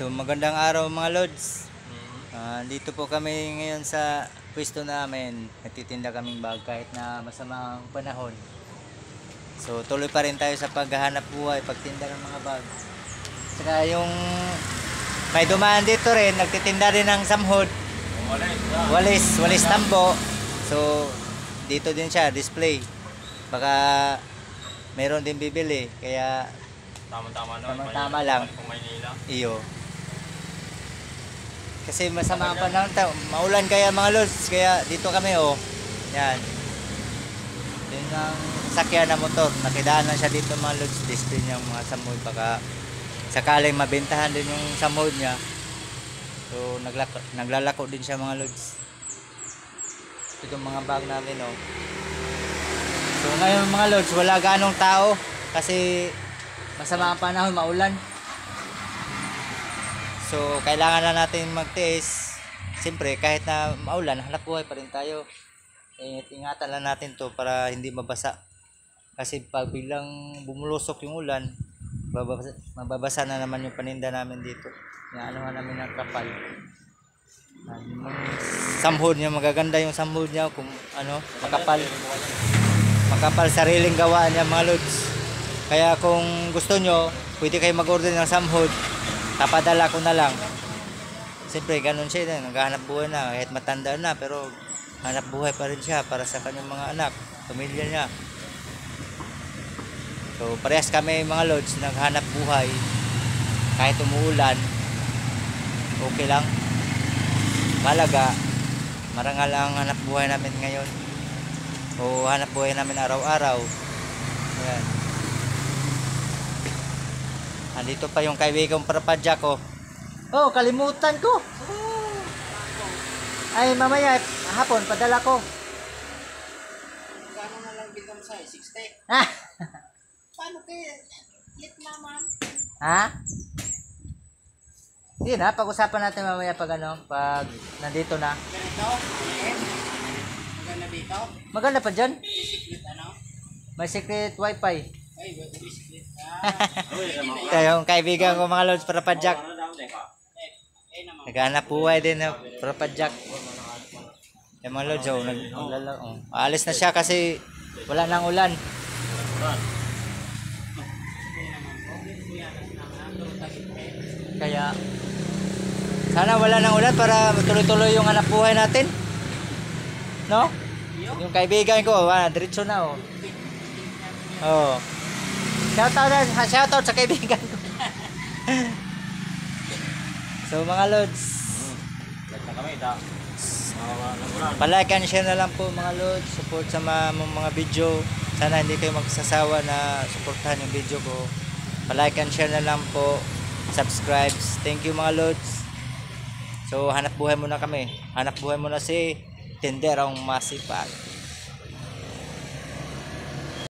So magandang araw mga lods. Dito po kami ngayon sa pwesto namin. Nagtitinda kaming bag kahit na masama ang panahon. So tuloy pa rin tayo sa paghahanap buhay, pagtinda ng mga bag. Saka yung may dumaan dito rin, nagtitinda rin ng samhod. Walis tambo. So dito din siya, display. Baka meron din bibili, kaya tama lang. Iyo. Kasi masama ang panahon, maulan kaya mga lods, kaya dito kami Yan. Yun ang sakyan na motor. Nakidaan na siya dito mga lods, display niya mga samhod, baka sakaling mabentahan din yung samhod niya. So naglalako din siya mga lods. Itong mga bag namin So ngayon mga lods, wala ganong tao kasi masama ang panahon, maulan. So kailangan na natin magtiis. Siyempre kahit na maulan, hanap buhay pa rin tayo. Ingatan lang natin to para hindi mabasa. Kasi pag biglang bumulusok yung ulan, mababasa na naman yung paninda namin dito. Inaanohan namin ng kapal. Yung samhod niya, magaganda yung samhod niya kung makapal. Makapal, sariling gawa niya mga lods. Kaya kung gusto nyo, pwede kayo mag-order ng samhod. Tapadala ko na lang. Siyempre ganun siya, naghahanap buhay na kahit matanda na, pero hanap buhay pa rin siya para sa kanyang mga anak, pamilya niya. So parehas kami mga lods, naghanap buhay kahit umuulan, okay lang. Malaga, marangal ang hanap buhay namin ngayon, o hanap buhay namin araw-araw. Ayan. Andito pa yung kaibigang parapadyak ko. Kalimutan ko. Ay, mamaya, hapon, padala ko. Gano'n na lang bigam sa'yo? 60? Paano kayo? Lit naman. Ha? Hindi na, pag-usapan natin mamaya pag nandito na. Ganito? Maganda dito? Maganda pa dyan. May secret May secret wifi. Ay, may secret. Yung kaibigan ko mga lods, parapadyak. Naghanap buhay din na parapadyak. Yung mga lods, aalis na siya kasi wala nang ulan. Kaya sana wala nang ulan para tuloy-tuloy yung hanap buhay natin. No? Yung kaibigan ko, diretso na Shoutout sa kaibigan ko. So mga lods, palike and share na lang po mga lods. Support sa mga video. Sana hindi kayo magsasawa na supportahan yung video ko. Palike and share na lang po. Subscribe. Thank you mga lods. So hanap buhay muna kami. Hanap buhay muna si Tinderong Masipag.